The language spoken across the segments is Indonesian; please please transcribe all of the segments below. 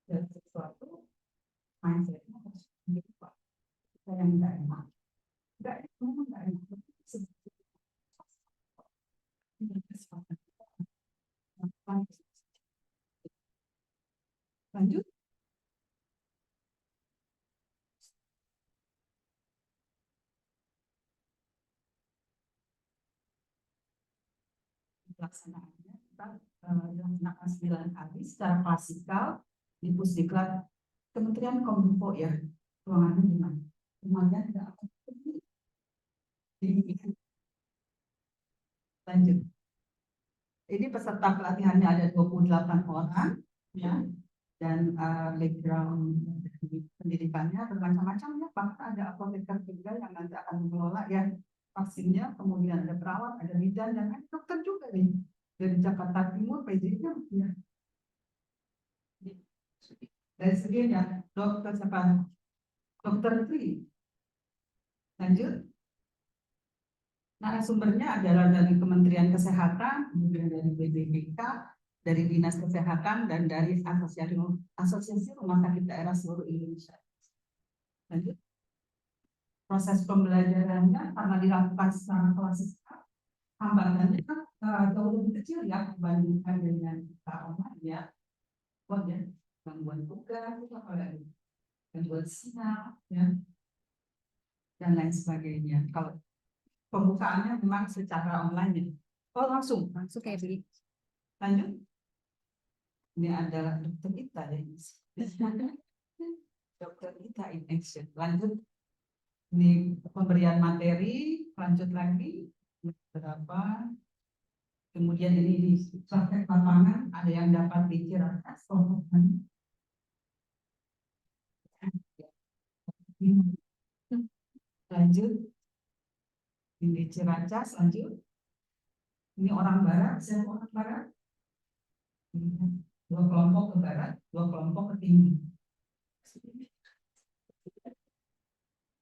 dan sesuatu mindsetnya harus berubah. Yang nggak enak, memang nggak enak. Lanjut. Pelaksanaannya kita dilaksanakan 9 hari secara klasikal di Pusdiklat Kementerian Kominfo ya. Ruangannya di mana? Rumahnya tidak akan lanjut. Ini peserta pelatihannya ada 28 orang ya, dan background pendidikannya bermacam-macam ya, bahkan ada apoteker juga yang nanti akan mengelola ya vaksinnya, kemudian ada perawat, ada bidan, dan ada dokter juga nih dari Jakarta Timur, PJ-nya ya. Dari segi ya, dokter siapa? Dokter Tri. Lanjut. Narasumbernya adalah dari Kementerian Kesehatan, kemudian dari BPPK, dari Dinas Kesehatan, dan dari Asosiasi Rumah Sakit Daerah seluruh Indonesia. Lanjut. Proses pembelajarannya karena dilakukan secara klasik, hambatannya jauh lebih kecil ya dibandingkan dengan online ya. Ya, gangguan tugas, gangguan sinyal, ya, dan lain sebagainya. Kalau pembukaannya memang secara online ya. Oh langsung kayak beli. Lanjut. Ini adalah dokter Ita ya. Dokter Ita in action. Lanjut. Ini pemberian materi. Lanjut lagi. Berapa? Kemudian ini di praktek lapangan ada yang dapat dicirakas. Lanjut. Ini Ciracas, lanjut. Ini orang barat, siapa orang barat? 2 kelompok ke barat, 2 kelompok ke timur.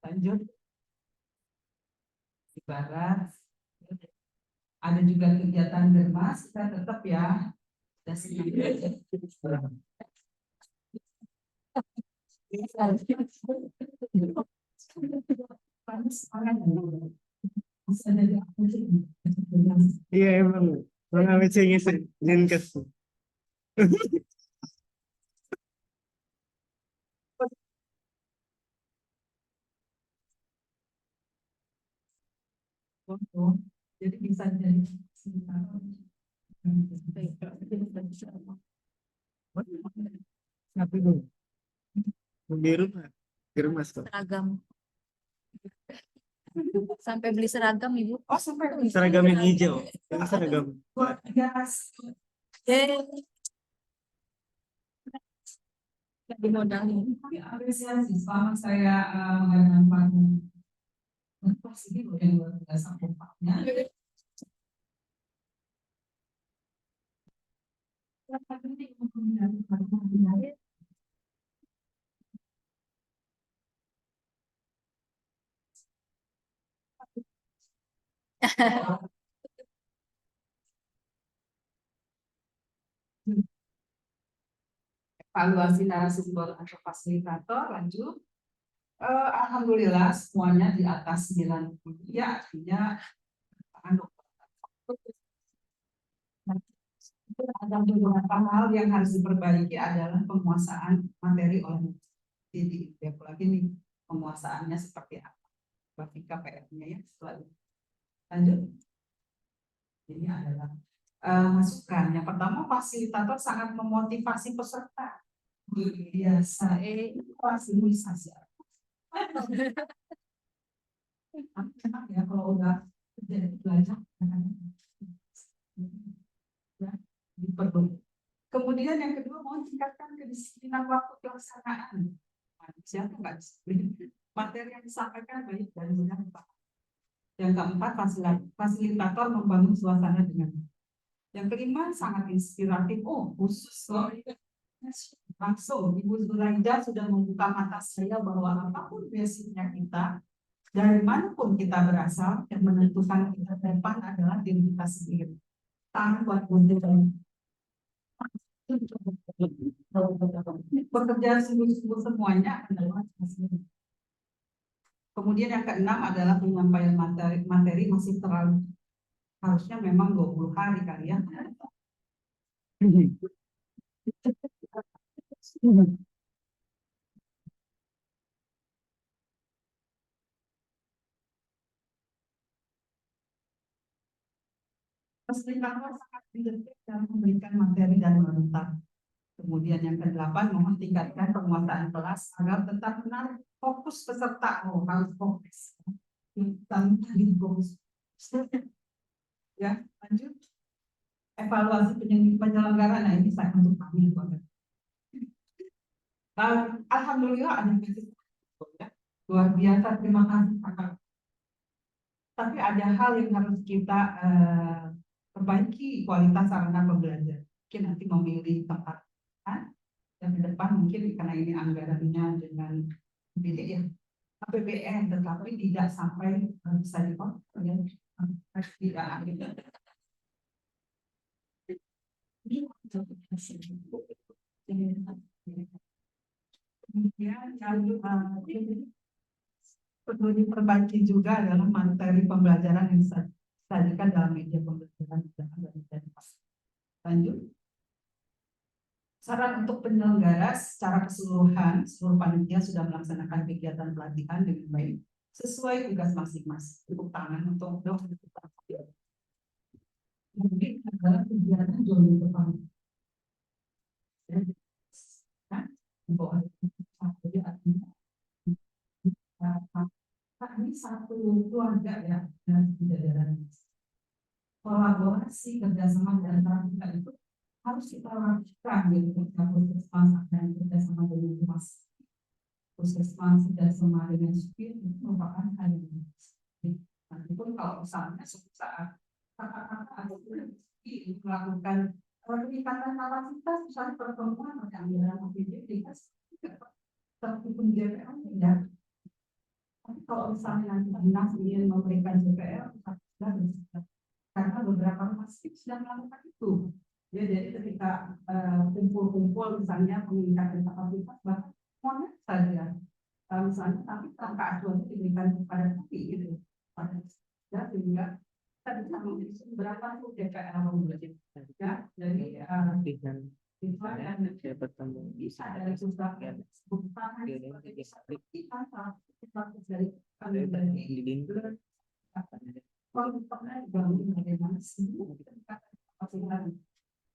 Lanjut. Di barat. Ada juga kegiatan germas, kita tetap ya. Iya emang mengalami ngisi Linkes. Jadi bisa jadi Tapi itu biru mas seragam. Sampai beli seragam ibu. oh sampai seragam yang hijau. Yang seragam. Di modalin. Tapi apresiasi selama saya mengadakan pasti ini yang luar biasa tempatnya. Evaluasi narasumber atau fasilitator, lanjut. Alhamdulillah semuanya di atas 90, ya artinya ada beberapa hal yang harus diperbaiki adalah penguasaan materi oleh di lagi nih penguasaannya seperti apa. Bafika PR-nya ya selalu. Lanjut. Ini adalah masukan. Yang pertama, fasilitator sangat memotivasi peserta. Biasa, fasilitasi. Ya kalau udah jadi belajar, diperlukan. Kemudian yang kedua, mau tingkatkan kedisiplinan waktu pelaksanaan. Siapa nggak disiplin? Materi yang disampaikan baik dan mudah. Yang keempat, fasilitator membangun suasana dengan. Yang kelima, sangat inspiratif. Oh, khusus loh. Langsung, Ibu Zuraida sudah membuka mata saya bahwa apapun basicnya kita, dari manapun kita berasal, yang menentukan kita ke depan adalah diri kita sendiri. Tangan buat bunda dan Bekerja sungguh-sungguh semuanya adalah hasil. Kemudian yang keenam adalah penyampaian materi masih terlalu, harusnya memang 20 hari kali ya. Fasilitator sangat detail dalam memberikan materi dan menentukan. Kemudian yang kedelapan, mohon tingkatkan penguasaan kelas agar tetap menarik fokus peserta. Oh, harus fokus. Tanpa fokus. Ya, lanjut. Evaluasi penyelenggaraan, nah ini saya untuk kami. Alhamdulillah ada ya. Luar biasa, terima kasih kakak. Tapi ada hal yang harus kita perbaiki, kualitas sarana pembelajaran. Mungkin nanti memilih tempat dan ke depan mungkin karena ini anggarannya dengan bidik ya APBN, tetapi tidak sampai bisa dikontrol ya. Tidak ada. Kemudian yang perlu diperbaiki juga adalah materi pembelajaran yang disajikan dalam media pembelajaran. Lanjut. Saran untuk penyelenggara secara keseluruhan, seluruh panitia sudah melaksanakan kegiatan pelatihan dengan baik sesuai tugas masing-masing. Tepuk tangan untuk mungkin adalah kegiatan jauh lebih depan. Ini satu keluarga ya dan jajaran. Kolaborasi kerjasama di antara kita itu harus kita lakukan gitu ketika puskesmas dan kerjasama dengan humas. Puskesmas kerjasama dengan supir itu merupakan hal yang baik. Meskipun kalau misalnya suatu saat kakak-kakak atau melakukan peningkatan kapasitas, misalnya pertemuan atau anggaran APBD, seperti JPL tidak. Tapi kalau misalnya nanti dinas ingin memberikan JPL, sudah bisa. Karena beberapa rumah sakit sudah melakukan itu. Ya, jadi ketika kumpul-kumpul misalnya peningkatan kapasitas, bahkan semuanya saja. Misalnya, tapi angka acuannya diberikan kepada kami gitu. Ya, sehingga kita bisa menghitung berapa tuh DPL ya, jadi itu dan bertemu bisa dari susah ya bukan seperti kita dari kami dari lingkungan kalau pernah dibangun bagaimana sih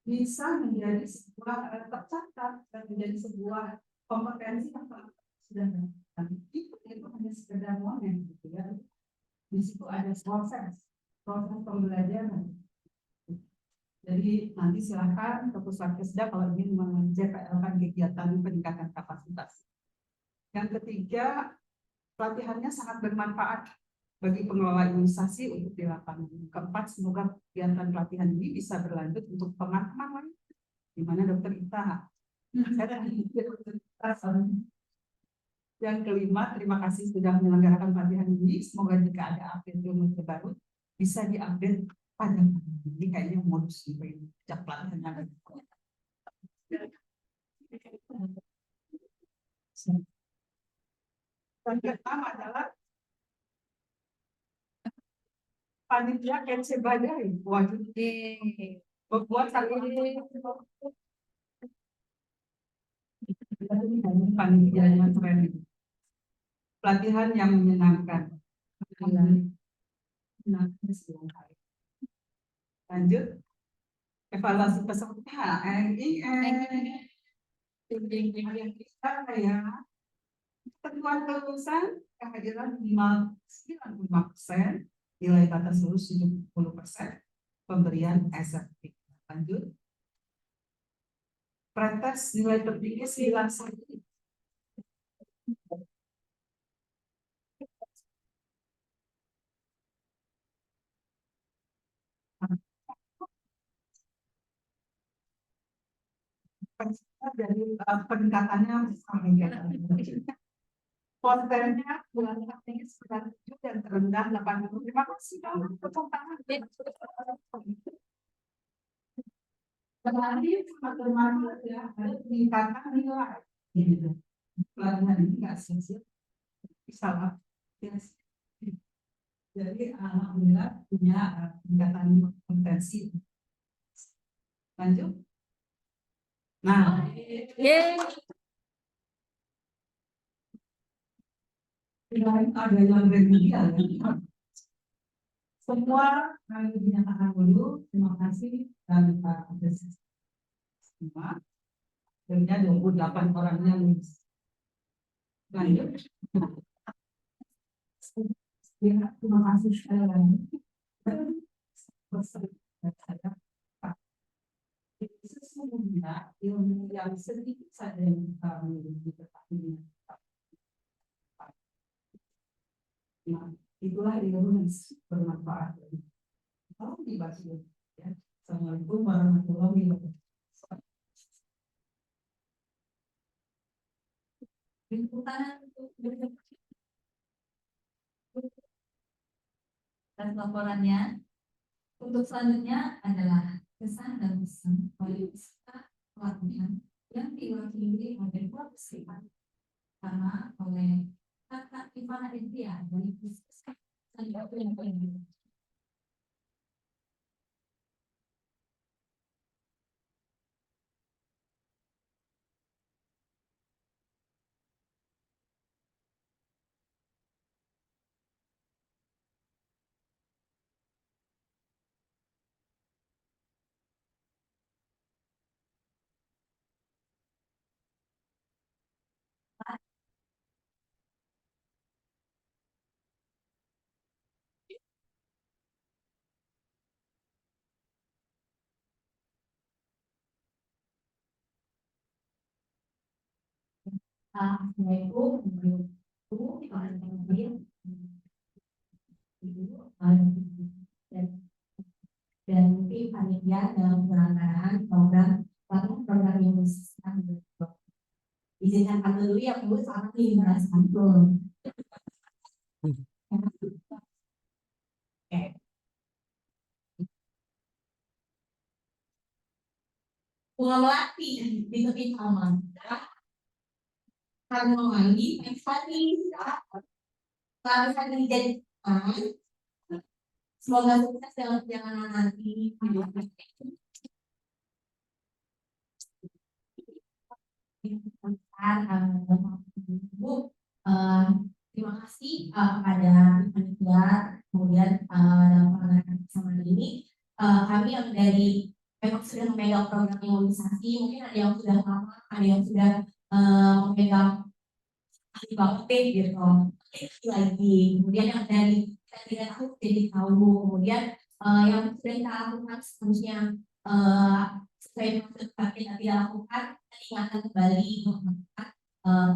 bisa menjadi sebuah tercatat dan menjadi sebuah kompetensi yang sudah dilakukan. Itu hanya sekedar momen gitu ya. Di situ ada proses pembelajaran. Jadi nanti silakan ke Puskesda kalau ingin menjpl-kan kegiatan peningkatan kapasitas. Yang ketiga, pelatihannya sangat bermanfaat bagi pengelola imunisasi untuk di lapangan. Keempat, semoga kegiatan pelatihan ini bisa berlanjut untuk teman-teman lain. Di mana dokter Ita? Yang kelima, terima kasih sudah menyelenggarakan pelatihan ini. Semoga jika ada update ilmu terbaru bisa diupdate pada ini kayaknya modus ini sejak pelatihan. Dan pertama adalah panitia KC Badai wajib membuat kali ini panitianya keren. Pelatihan yang menyenangkan. Lanjut. Evaluasi peserta yang kita ya ketentuan kelulusan kehadiran minimal 95%, nilai batas lulus 70%, pemberian sertifikat. Lanjut. Pretest nilai tertinggi 91. Dari peningkatannya kontennya bulan ini 97 dan terendah 80. Terima kasih. Berarti semakin ya ada peningkatan nilai. Gitu. Pelatihan ini nggak sia-sia, salah. Yes. Jadi alhamdulillah punya peningkatan kompetensi. Lanjut. Nah, Yeay. selain adanya remedial ya. Semua kami dinyatakan dulu. Terima kasih dan Pak Presiden. Semua. Akhirnya 28 orangnya lulus. Lanjut. Ya, terima kasih sekali lagi. Sesungguhnya ilmu yang sedikit saja yang kami diketahui. Nah, itulah ilmu yang bermanfaat. Kalau dibahas ya. Assalamualaikum warahmatullahi wabarakatuh. Dan laporannya untuk selanjutnya adalah kesan dan pesan oleh peserta pelatihan yang diwakili oleh dua peserta, pertama oleh Kakak Ivana Edria dari Puskesmas Sanggau yang paling. Assalamualaikum warahmatullahi wabarakatuh. Dan mungkin panitia dalam penyelenggaraan program yang sedang berlaku. Izinkan kami dulu ya Bu, sangat nih santun. Oke. Bunga melati di tepi taman. Karena lagi, tadi, kalau misalnya jadi taman, semoga sukses dalam perjalanan nanti. Bu, terima kasih kepada panitia, kemudian dalam penanganan bersama ini, kami yang dari memang sudah memegang program imunisasi, mungkin ada yang sudah lama, ada yang sudah memegang ahli banget deh gitu, lagi, kemudian yang dari tidak tahu jadi tahu, kemudian yang sudah kita lakukan seharusnya sesuai yang kita tidak lakukan, kita ingatkan kembali melakukan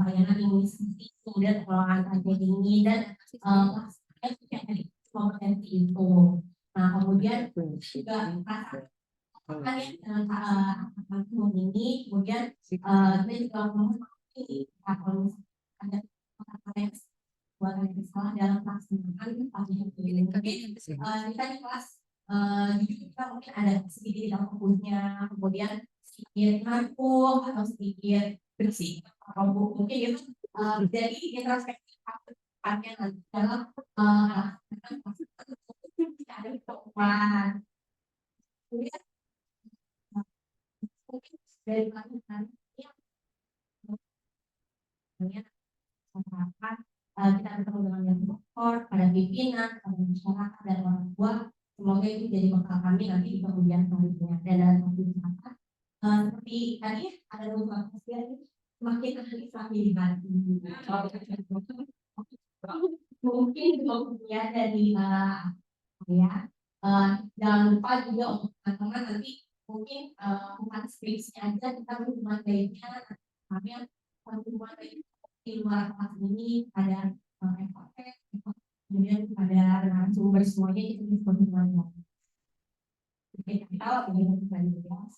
pelayanan imunisasi, kemudian pengelolaan rantai dingin dan yang tadi kompetensi itu. Nah kemudian juga rasa dengan ini, kemudian kita juga ngomong kalau ada yang buat yang salah dalam pelaksanaan pelatihan ini. Mungkin kita di kelas jujur kita mungkin ada sedikit tidak fokusnya, kemudian sedikit ngantuk atau sedikit bersih atau mungkin itu jadi introspeksi depannya nanti dalam kita ada perubahan. Kemudian mungkin dari pelatihan yang masyarakat, kita bertemu dengan yang dokter, pada pimpinan, pada masyarakat dan orang tua. Semoga itu jadi bekal kami nanti di kemudian selanjutnya. Dan dalam masyarakat, seperti tadi ada beberapa kasihan semakin ahli semakin hati. Mungkin kemudian dari ya, jangan lupa juga untuk teman-teman nanti mungkin bukan skripsi aja, kita berhubungan baiknya kami yang berhubungan baik di luar kelas ini ada FKP, kemudian ada narasumber semuanya itu bisa berhubungan. Oke, kita bagaimana kita dibahas.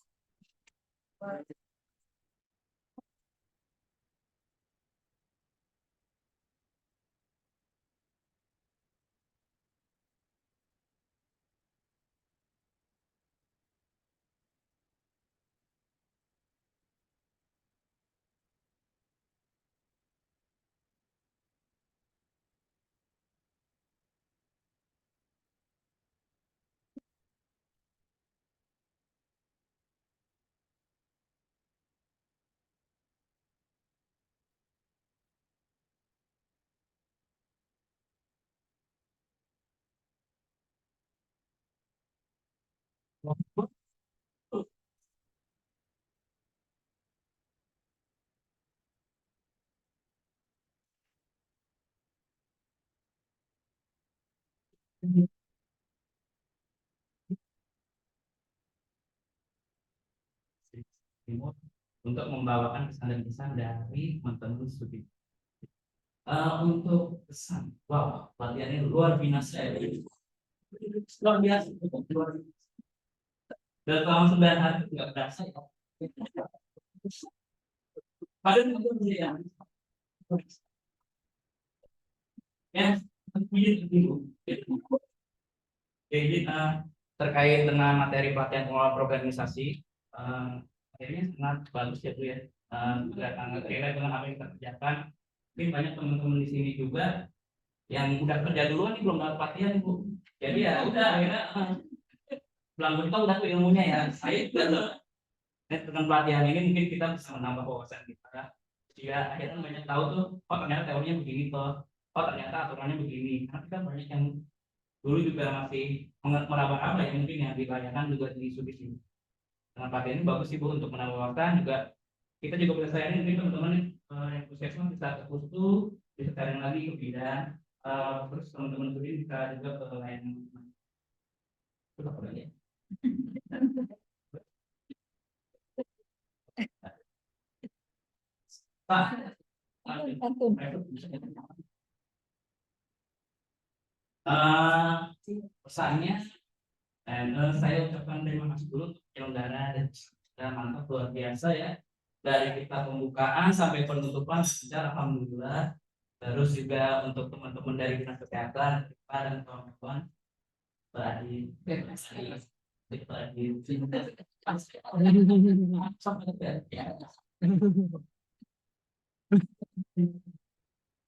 Timur untuk membawakan pesan dan kesan dari teman-teman studi. Untuk pesan, wow, pelatihan ini luar biasa ya. Luar biasa, luar biasa. Dan selama 9 hari nggak berasa ya. Padahal itu ya. Ya, jadi terkait dengan materi pelatihan pengelola organisasi, akhirnya sangat bagus ya Bu ya. Sudah sangat relate dengan apa yang kita kerjakan. Mungkin banyak teman-teman di sini juga yang udah kerja duluan nih belum dapat pelatihan Bu. Jadi ya udah akhirnya belum tahu udah tuh ilmunya ya. Saya juga dengan pelatihan ini mungkin kita bisa menambah wawasan kita. Sehingga akhirnya banyak tahu tuh, oh ternyata teorinya begini toh. Oh ternyata aturannya begini. Karena kita banyak yang dulu juga masih meraba-raba ya mungkin yang ditanyakan juga di sini. Dengan pelatihan ini bagus sih Bu untuk menambah wawasan juga. Kita juga bisa sharing mungkin teman-teman yang puskesmas bisa ke pustu, bisa sharing lagi ke bidan. Terus teman-teman sendiri bisa juga ke layanan. Itu apa ya? Pak, pesannya dan saya ucapkan terima kasih dulu untuk penyelenggara dan sudah mantap luar biasa ya dari kita pembukaan sampai penutupan secara alhamdulillah. Terus juga untuk teman-teman dari dinas kesehatan Pak dan kawan-kawan Adi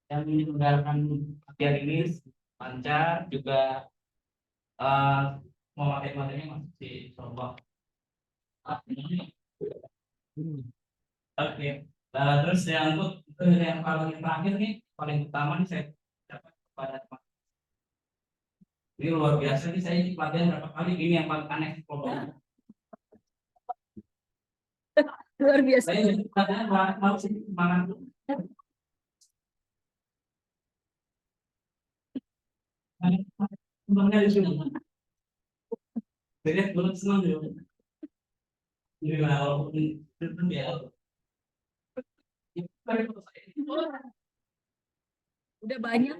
yang menyelenggarakan latihan ini lancar juga memakai materinya masih dicoba. Oke. Terus yang paling terakhir nih, paling utama nih saya dapat kepada teman. Ini luar biasa nih saya di pelatihan berapa kali ini yang paling aneh problemnya. Luar biasa. Saya jadi pelatihan mau sih semangat. Sebenarnya di sini. Jadi belum senang juga. Jadi walaupun itu ya. Udah banyak.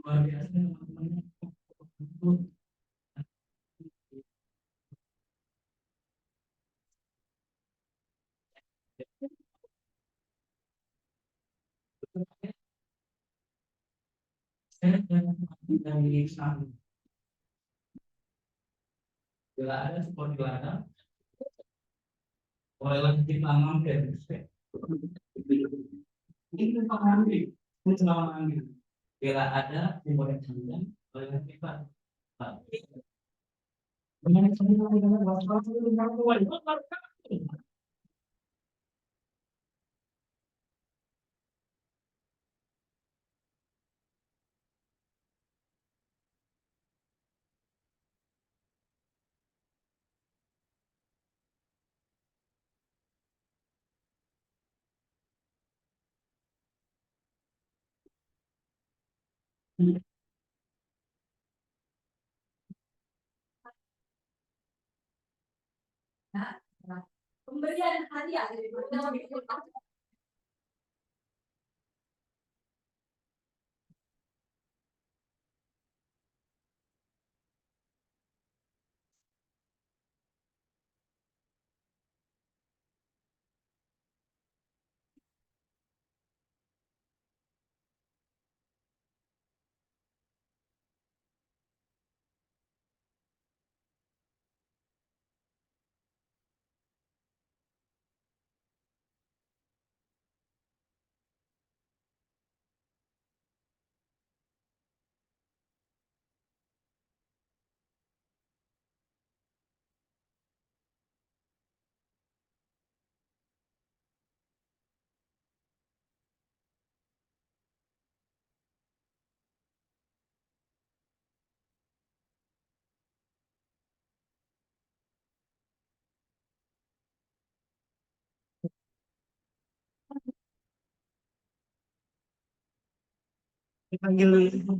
Luar biasa teman-teman. Saya dari sana. Bila ada support bila ada, bolehlah kita mampir. Ini pengalaman, ini pengalaman. Bila ada yang boleh diundang, bolehlah kita. Dengan semua dengan waspada Pemberian hadiah. Panggil dulu.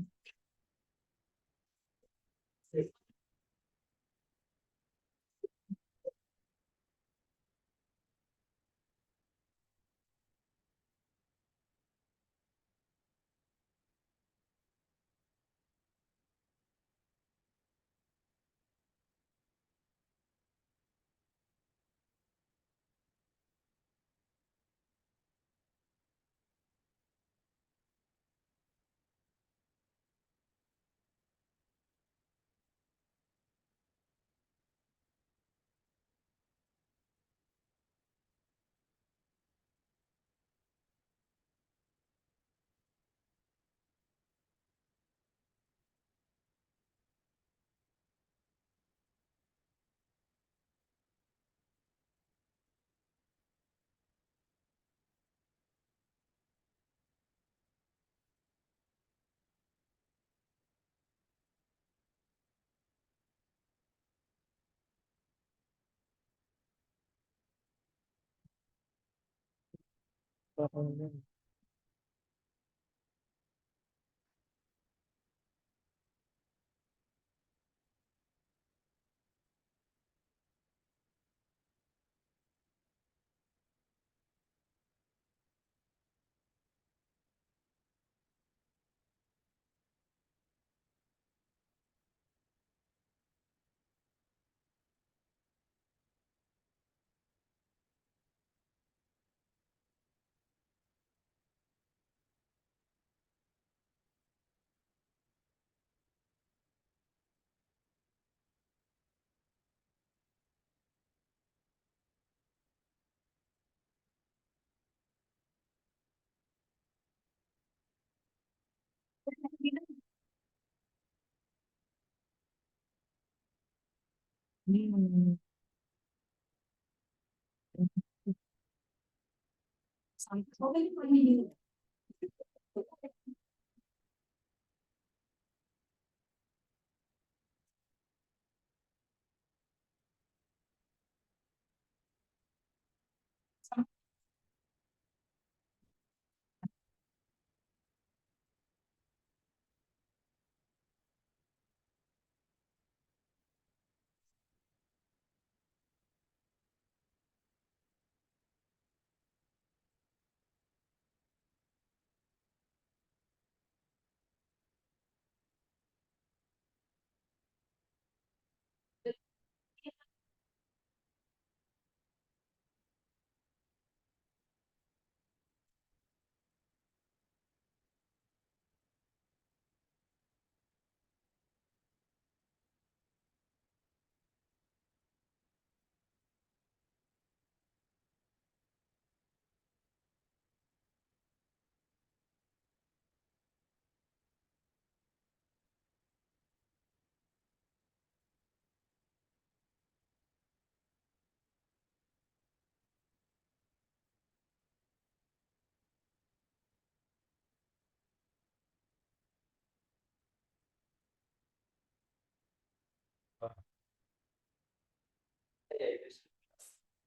Ya itu sih.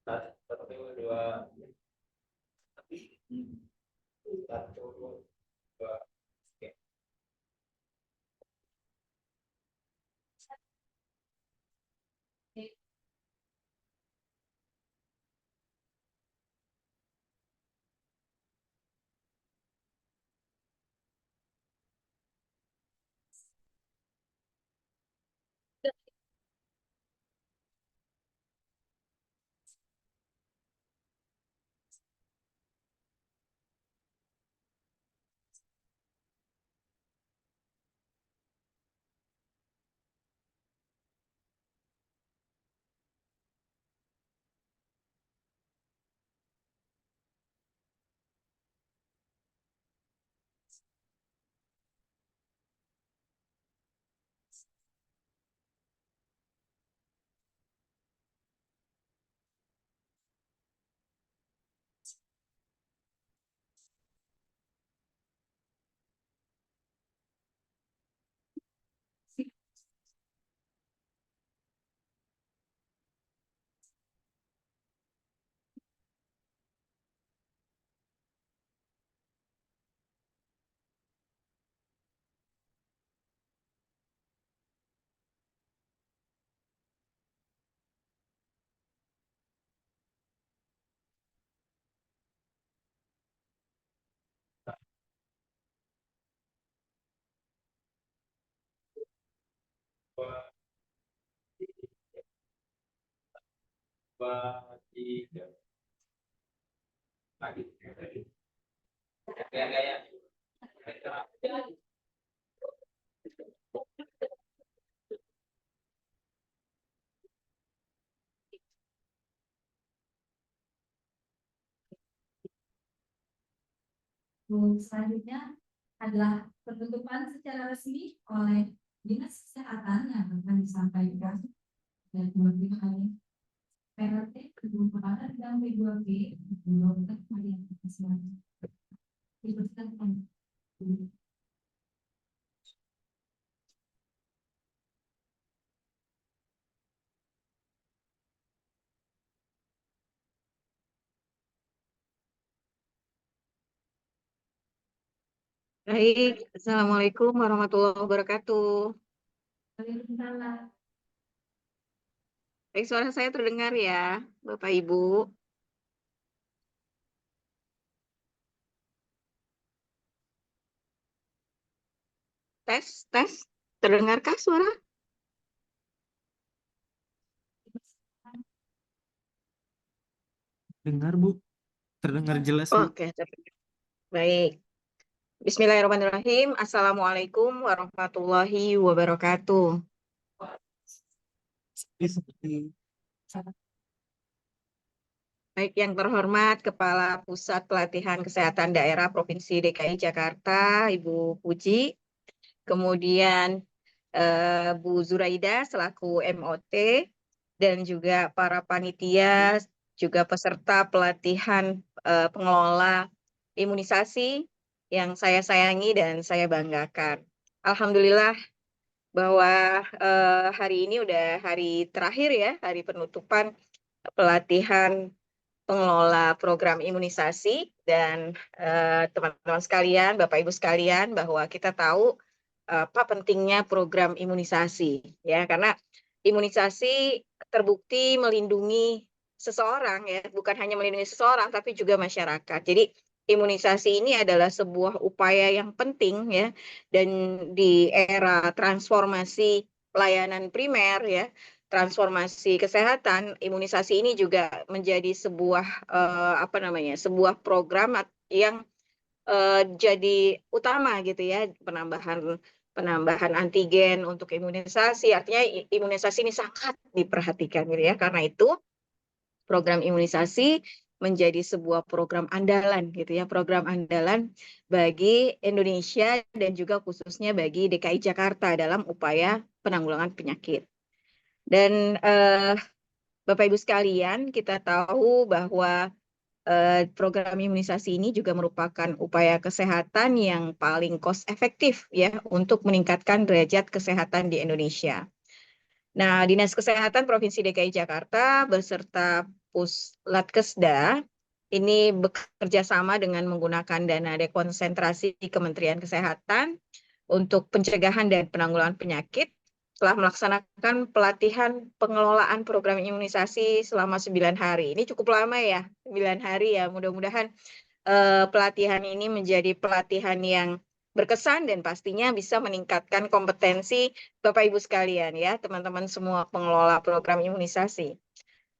Satu dua satu dua. Oke. Selanjutnya adalah penutupan secara resmi oleh Dinas Kesehatan yang akan disampaikan dan kemudian PRT Gedung Kepala dan B2B Dr. Maria Kasman. Dipersilakan. Baik, Assalamualaikum warahmatullahi wabarakatuh. Waalaikumsalam. Baik, suara saya terdengar ya, Bapak Ibu. Tes, tes. Terdengarkah suara? Dengar Bu, terdengar jelas Bu. Oke, terdengar. Baik. Bismillahirrahmanirrahim. Assalamualaikum warahmatullahi wabarakatuh. Seperti Baik, yang terhormat Kepala Pusat Pelatihan Kesehatan Daerah Provinsi DKI Jakarta, Ibu Puji. Kemudian Bu Zuraida selaku MOT dan juga para panitia, juga peserta pelatihan pengelola imunisasi yang saya sayangi dan saya banggakan. Alhamdulillah bahwa hari ini udah hari terakhir ya, hari penutupan pelatihan pengelola program imunisasi dan teman-teman sekalian, Bapak Ibu sekalian, bahwa kita tahu apa pentingnya program imunisasi ya, karena imunisasi terbukti melindungi seseorang ya, bukan hanya melindungi seseorang tapi juga masyarakat. Jadi imunisasi ini adalah sebuah upaya yang penting ya, dan di era transformasi layanan primer ya, transformasi kesehatan, imunisasi ini juga menjadi sebuah sebuah program yang jadi utama gitu ya, penambahan antigen untuk imunisasi. Artinya imunisasi ini sangat diperhatikan gitu ya. Karena itu program imunisasi menjadi sebuah program andalan gitu ya, program andalan bagi Indonesia dan juga khususnya bagi DKI Jakarta dalam upaya penanggulangan penyakit. Dan Bapak Ibu sekalian, kita tahu bahwa program imunisasi ini juga merupakan upaya kesehatan yang paling cost efektif ya untuk meningkatkan derajat kesehatan di Indonesia. Nah, Dinas Kesehatan Provinsi DKI Jakarta beserta Puslatkesda ini bekerja sama dengan menggunakan dana dekonsentrasi Kementerian Kesehatan untuk pencegahan dan penanggulangan penyakit telah melaksanakan pelatihan pengelolaan program imunisasi selama 9 hari. Ini cukup lama ya, 9 hari ya. Mudah-mudahan pelatihan ini menjadi pelatihan yang berkesan dan pastinya bisa meningkatkan kompetensi Bapak Ibu sekalian ya, teman-teman semua pengelola program imunisasi.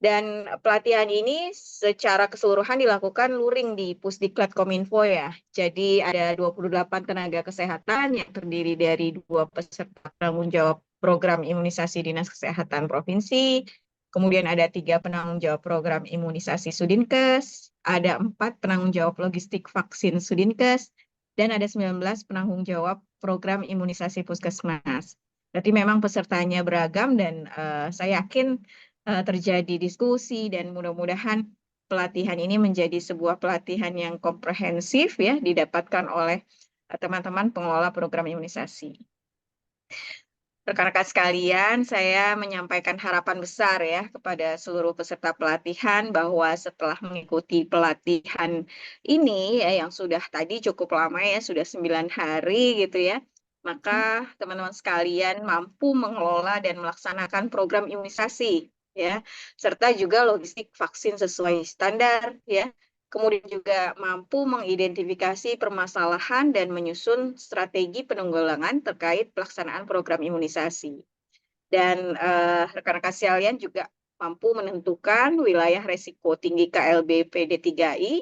Dan pelatihan ini secara keseluruhan dilakukan luring di Pusdiklat Kominfo ya. Jadi ada 28 tenaga kesehatan yang terdiri dari 2 peserta penanggung jawab program imunisasi Dinas Kesehatan Provinsi, kemudian ada 3 penanggung jawab program imunisasi Sudinkes, ada 4 penanggung jawab logistik vaksin Sudinkes, dan ada 19 penanggung jawab program imunisasi Puskesmas. Berarti memang pesertanya beragam dan saya yakin terjadi diskusi dan mudah-mudahan pelatihan ini menjadi sebuah pelatihan yang komprehensif ya, didapatkan oleh teman-teman pengelola program imunisasi. Rekan-rekan sekalian, saya menyampaikan harapan besar ya kepada seluruh peserta pelatihan bahwa setelah mengikuti pelatihan ini ya, yang sudah tadi cukup lama ya, sudah 9 hari gitu ya, maka teman-teman sekalian mampu mengelola dan melaksanakan program imunisasi ya, serta juga logistik vaksin sesuai standar ya. Kemudian juga mampu mengidentifikasi permasalahan dan menyusun strategi penanggulangan terkait pelaksanaan program imunisasi. Dan rekan-rekan sekalian juga mampu menentukan wilayah resiko tinggi KLB PD3I,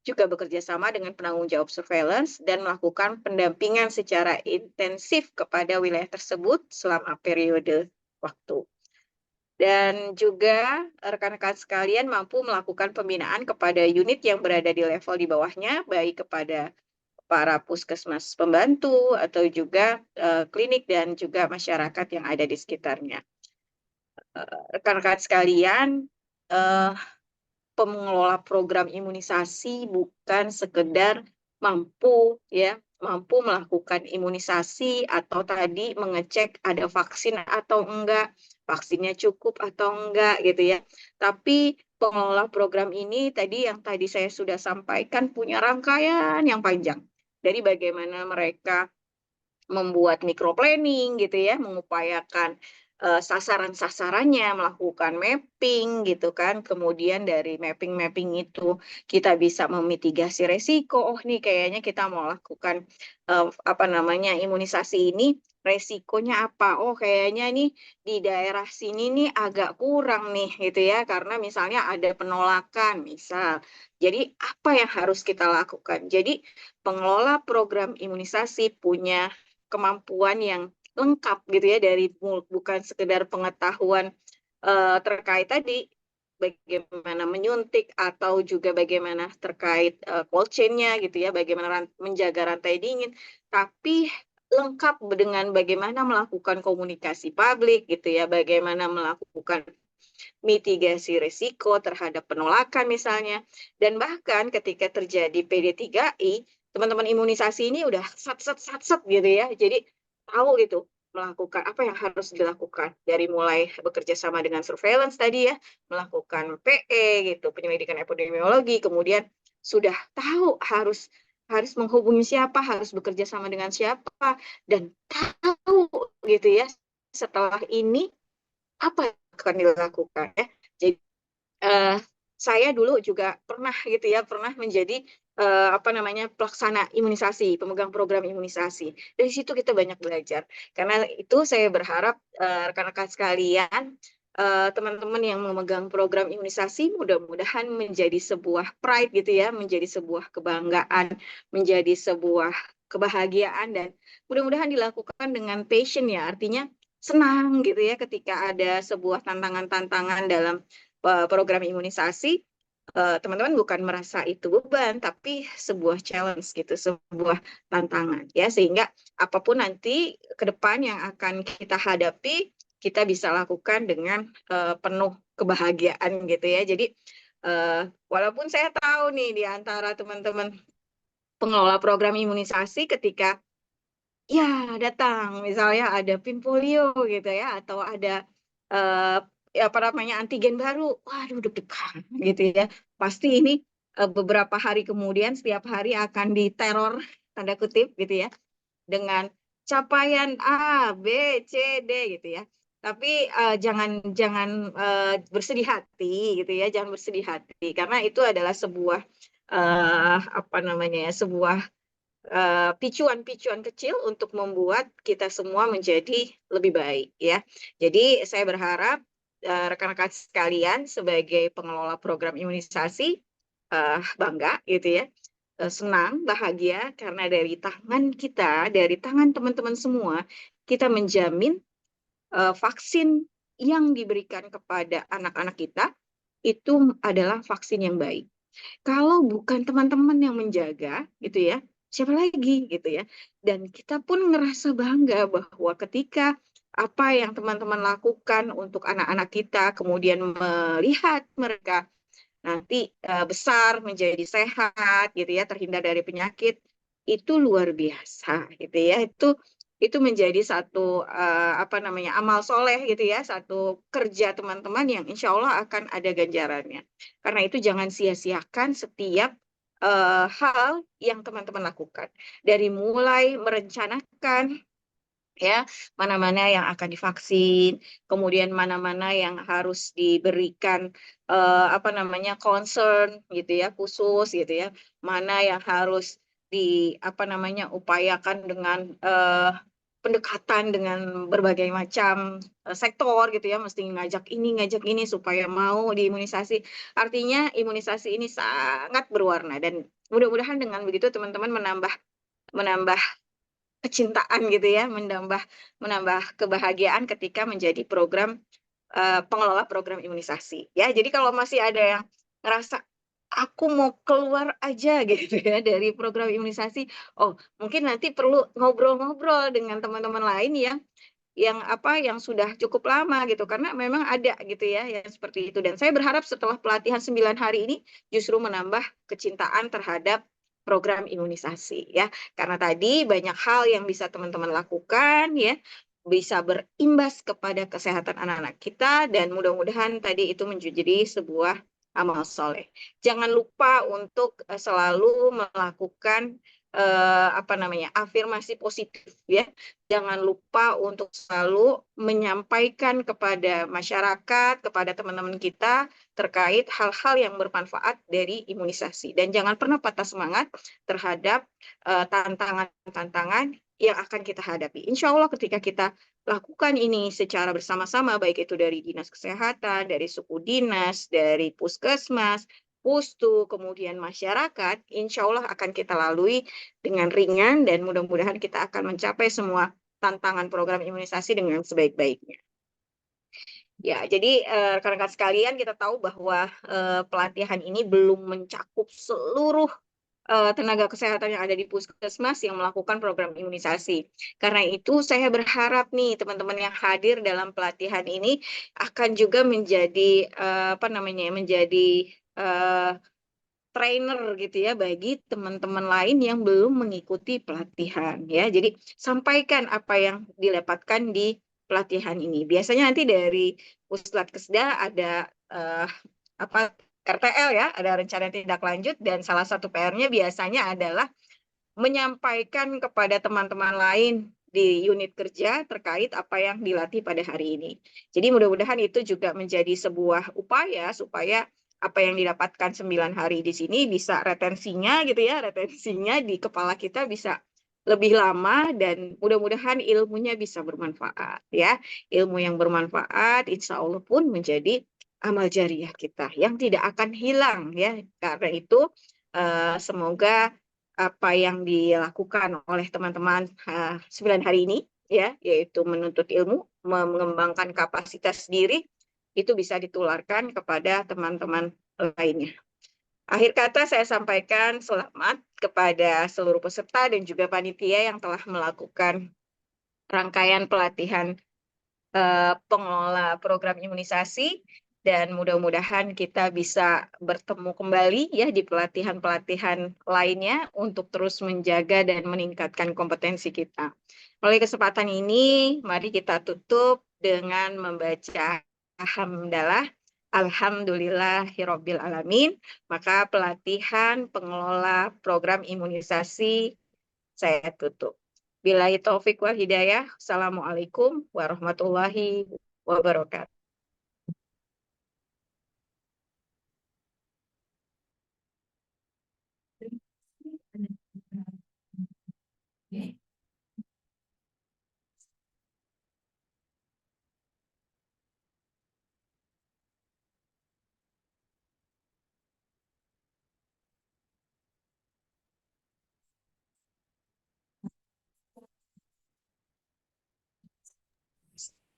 juga bekerja sama dengan penanggung jawab surveillance dan melakukan pendampingan secara intensif kepada wilayah tersebut selama periode waktu. Dan juga rekan-rekan sekalian mampu melakukan pembinaan kepada unit yang berada di level di bawahnya, baik kepada para puskesmas pembantu atau juga klinik dan juga masyarakat yang ada di sekitarnya. Rekan-rekan sekalian, pengelola program imunisasi bukan sekedar mampu melakukan imunisasi atau tadi mengecek ada vaksin atau enggak, vaksinnya cukup atau enggak gitu ya. Tapi pengelola program ini tadi yang tadi saya sudah sampaikan punya rangkaian yang panjang dari bagaimana mereka membuat microplanning gitu ya, mengupayakan sasaran-sasarannya, melakukan mapping gitu kan. Kemudian dari mapping-mapping itu kita bisa memitigasi resiko. Oh nih kayaknya kita mau lakukan imunisasi ini, resikonya apa? Oh kayaknya nih di daerah sini nih agak kurang nih gitu ya, karena misalnya ada penolakan misal. Jadi apa yang harus kita lakukan? Jadi pengelola program imunisasi punya kemampuan yang lengkap gitu ya, dari bukan sekedar pengetahuan terkait tadi bagaimana menyuntik atau juga bagaimana terkait cold chain-nya gitu ya, bagaimana menjaga rantai dingin, tapi lengkap dengan bagaimana melakukan komunikasi publik gitu ya, bagaimana melakukan mitigasi risiko terhadap penolakan misalnya, dan bahkan ketika terjadi PD3I, teman-teman imunisasi ini udah sat gitu ya, jadi tahu gitu melakukan apa yang harus dilakukan, dari mulai bekerja sama dengan surveillance tadi ya, melakukan PE gitu, penyelidikan epidemiologi, kemudian sudah tahu harus menghubungi siapa, harus bekerja sama dengan siapa, dan tahu gitu ya setelah ini apa yang akan dilakukan ya. Jadi saya dulu juga pernah gitu ya, pernah menjadi pelaksana imunisasi, pemegang program imunisasi. Dari situ kita banyak belajar. Karena itu saya berharap rekan-rekan sekalian, teman-teman yang memegang program imunisasi mudah-mudahan menjadi sebuah pride gitu ya, menjadi sebuah kebanggaan, menjadi sebuah kebahagiaan, dan mudah-mudahan dilakukan dengan passion ya, artinya senang gitu ya ketika ada sebuah tantangan-tantangan dalam program imunisasi. Teman-teman bukan merasa itu beban, tapi sebuah challenge gitu, sebuah tantangan ya, sehingga apapun nanti ke depan yang akan kita hadapi, kita bisa lakukan dengan penuh kebahagiaan gitu ya. Jadi walaupun saya tahu nih di antara teman-teman pengelola program imunisasi ketika ya datang misalnya ada pin polio gitu ya, atau ada antigen baru, waduh deg-degan gitu ya, pasti ini beberapa hari kemudian setiap hari akan diteror tanda kutip gitu ya, dengan capaian A B C D gitu ya. Tapi jangan jangan bersedih hati gitu ya, jangan bersedih hati, karena itu adalah sebuah sebuah picuan-picuan kecil untuk membuat kita semua menjadi lebih baik ya. Jadi saya berharap rekan-rekan sekalian sebagai pengelola program imunisasi bangga gitu ya, senang, bahagia karena dari tangan kita, dari tangan teman-teman semua, kita menjamin vaksin yang diberikan kepada anak-anak kita itu adalah vaksin yang baik. Kalau bukan teman-teman yang menjaga gitu ya, siapa lagi gitu ya. Dan kita pun ngerasa bangga bahwa ketika apa yang teman-teman lakukan untuk anak-anak kita, kemudian melihat mereka nanti besar, menjadi sehat gitu ya, terhindar dari penyakit, itu luar biasa gitu ya. Itu menjadi satu amal soleh gitu ya, satu kerja teman-teman yang insya Allah akan ada ganjarannya. Karena itu jangan sia-siakan setiap hal yang teman-teman lakukan, dari mulai merencanakan ya mana-mana yang akan divaksin, kemudian mana-mana yang harus diberikan concern gitu ya, khusus gitu ya, mana yang harus upayakan dengan pendekatan dengan berbagai macam sektor gitu ya, mesti ngajak ini supaya mau diimunisasi. Artinya imunisasi ini sangat berwarna dan mudah-mudahan dengan begitu teman-teman menambah kecintaan gitu ya, menambah kebahagiaan ketika menjadi pengelola program imunisasi ya. Jadi kalau masih ada yang ngerasa aku mau keluar aja gitu ya dari program imunisasi, oh mungkin nanti perlu ngobrol-ngobrol dengan teman-teman lain yang sudah cukup lama gitu, karena memang ada gitu ya yang seperti itu. Dan saya berharap setelah pelatihan 9 hari ini justru menambah kecintaan terhadap program imunisasi ya, karena tadi banyak hal yang bisa teman-teman lakukan ya, bisa berimbas kepada kesehatan anak-anak kita, dan mudah-mudahan tadi itu menjadi sebuah amal soleh. Jangan lupa untuk selalu melakukan afirmasi positif ya. Jangan lupa untuk selalu menyampaikan kepada masyarakat, kepada teman-teman kita terkait hal-hal yang bermanfaat dari imunisasi. Dan jangan pernah patah semangat terhadap tantangan-tantangan yang akan kita hadapi. Insya Allah ketika kita lakukan ini secara bersama-sama, baik itu dari Dinas Kesehatan, dari suku dinas, dari puskesmas, pustu, kemudian masyarakat, insya Allah akan kita lalui dengan ringan dan mudah-mudahan kita akan mencapai semua tantangan program imunisasi dengan sebaik-baiknya. Ya, jadi rekan-rekan sekalian, kita tahu bahwa pelatihan ini belum mencakup seluruh tenaga kesehatan yang ada di puskesmas yang melakukan program imunisasi. Karena itu saya berharap nih teman-teman yang hadir dalam pelatihan ini akan juga menjadi trainer gitu ya bagi teman-teman lain yang belum mengikuti pelatihan ya. Jadi sampaikan apa yang didapatkan di pelatihan ini. Biasanya nanti dari Puslat Kesda ada RTL ya, ada rencana tindak lanjut, dan salah satu PR-nya biasanya adalah menyampaikan kepada teman-teman lain di unit kerja terkait apa yang dilatih pada hari ini. Jadi mudah-mudahan itu juga menjadi sebuah upaya supaya apa yang didapatkan 9 hari di sini bisa retensinya gitu ya, retensinya di kepala kita bisa lebih lama, dan mudah-mudahan ilmunya bisa bermanfaat ya. Ilmu yang bermanfaat insya Allah pun menjadi amal jariah kita yang tidak akan hilang ya. Karena itu semoga apa yang dilakukan oleh teman-teman 9 hari ini ya, yaitu menuntut ilmu, mengembangkan kapasitas diri, itu bisa ditularkan kepada teman-teman lainnya. Akhir kata saya sampaikan selamat kepada seluruh peserta dan juga panitia yang telah melakukan rangkaian pelatihan pengelola program imunisasi, dan mudah-mudahan kita bisa bertemu kembali ya di pelatihan-pelatihan lainnya untuk terus menjaga dan meningkatkan kompetensi kita. Melalui kesempatan ini, mari kita tutup dengan membaca Alhamdulillah, Alhamdulillahirabbil alamin. Maka pelatihan pengelola program imunisasi saya tutup. Billahi taufik wal hidayah. Assalamualaikum warahmatullahi wabarakatuh.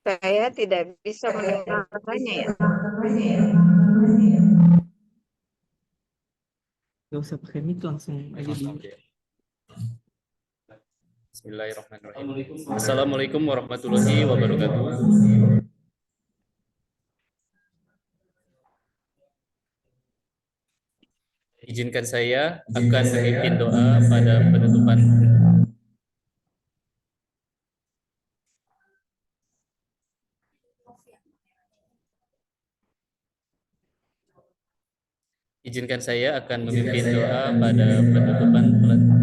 Saya tidak bisa mendengarkannya ya. Gak usah pakai mic, langsung aja dulu. Bismillahirrahmanirrahim. Assalamualaikum warahmatullahi wabarakatuh. Izinkan saya akan memimpin doa pada penutupan. Izinkan saya akan memimpin doa pada penutupan pelatihan.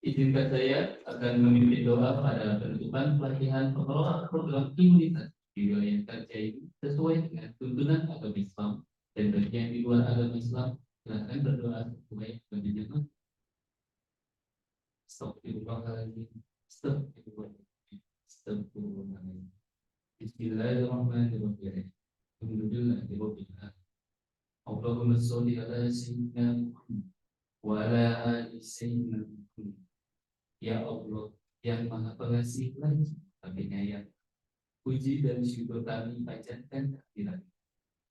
Izinkan saya akan memimpin doa pada penutupan pelatihan pengelola program imunisasi. di wilayah kerja ini sesuai dengan tuntunan agama Islam, dan bagi yang di luar agama Islam silakan berdoa sesuai agamanya. Astagfirullahaladzim. Astagfirullahaladzim. Astagfirullahaladzim. Bismillahirrahmanirrahim. Alhamdulillahirabbil alamin. Allahumma sholli ala sayyidina Muhammad wa ala ali sayyidina Muhammad. Ya Allah yang Maha Pengasih lagi Penyayang, puji dan syukur kami panjatkan kehadirat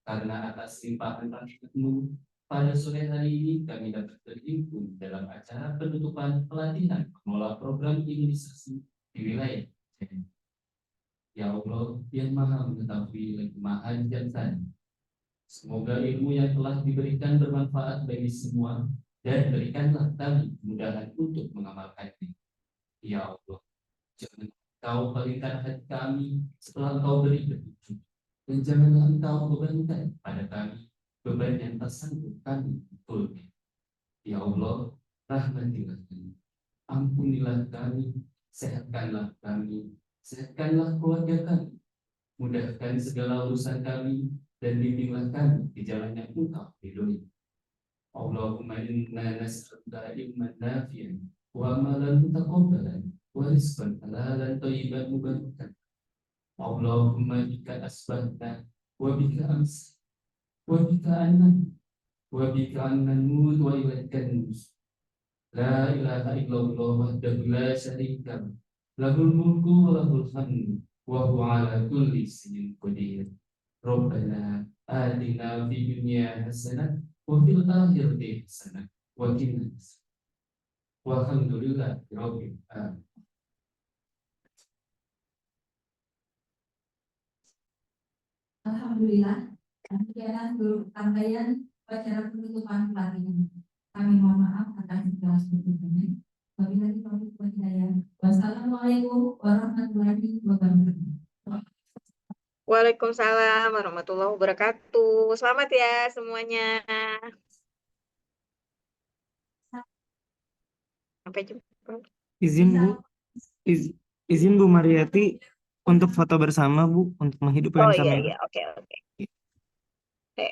karena atas limpahan rahmat-Mu pada sore hari ini kami dapat berhimpun dalam acara penutupan pelatihan pengelola program imunisasi di wilayah Aceh. Ya Allah yang Maha mengetahui lagi Maha bijaksana, semoga ilmu yang telah diberikan bermanfaat bagi semua dan berikanlah kami kemudahan untuk mengamalkannya. Ya Allah, jangan Kau palingkan hati kami setelah Engkau beri petunjuk, dan janganlah Engkau bebankan pada kami beban yang tak sanggup kami pikulkan. Ya Allah, rahmatilah kami, ampunilah kami, sehatkanlah keluarga kami, mudahkan segala urusan kami, dan bimbinglah kami di jalan yang Engkau ridhoi. Allahumma inna nas'aluka ilman nafi'an wa amalan mutaqabbalan wa rizqan halalan thayyiban mubarakan. Allahumma bika asbahna wa bika amsi wa bika annan wa bika annan mut wa ilaikal nus. La ilaha illallah wahdahu la syarika lahu, lahul mulku wa lahul hamdu wa huwa ala kulli syai'in qadir. Rabbana atina fid dunya hasanah wa fil akhirati hasanah wa qina adzabannar. Walhamdulillahi rabbil alamin. Alhamdulillah, demikianlah seluruh rangkaian upacara penutupan pelatihan. Kami mohon maaf atas segala kekurangan. Wabillahi taufiq wal hidayah. Wassalamualaikum warahmatullahi wabarakatuh. Waalaikumsalam warahmatullahi wabarakatuh. Selamat ya semuanya. Sampai jumpa. Izin Bu, izin Bu Mariati untuk foto bersama Bu, untuk menghidupkan Oh iya kamera. iya, oke oke. Oke.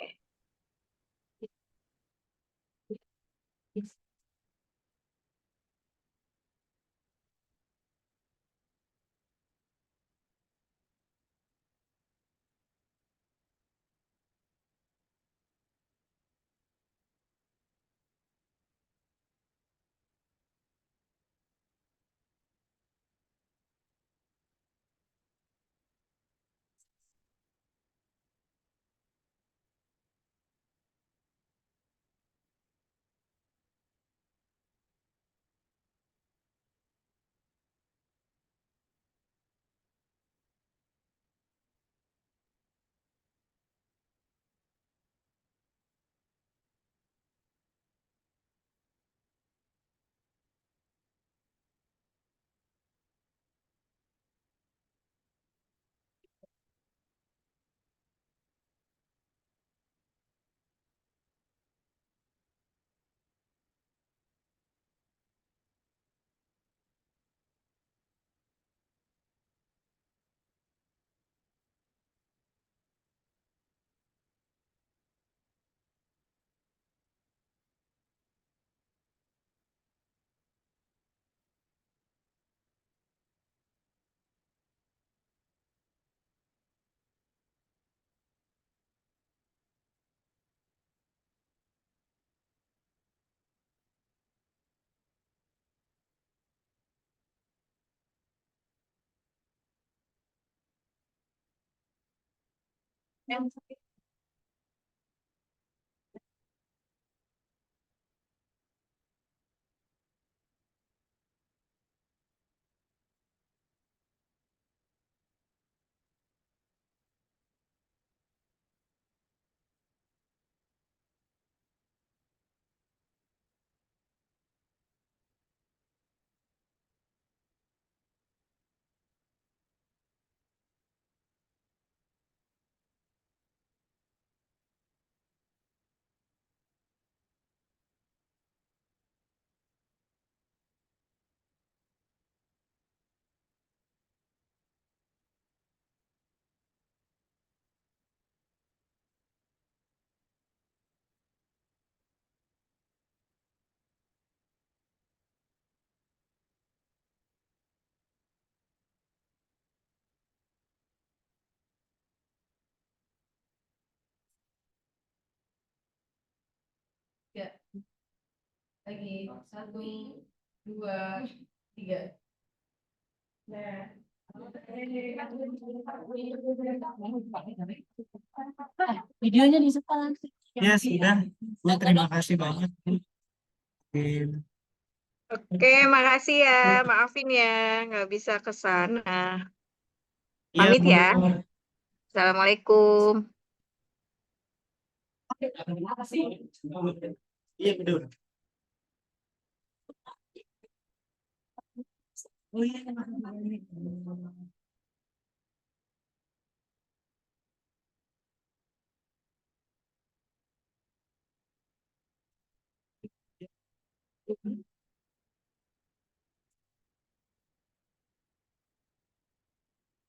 Lagi 1, 2, 3. Nah. Videonya di sekolah. Ya sudah. Bu, terima kasih banyak. Bu. Oke. Oke, makasih ya. Maafin ya, nggak bisa ke sana. Iya, Pamit Bu. ya. Assalamualaikum. Iya, betul. Oh iya.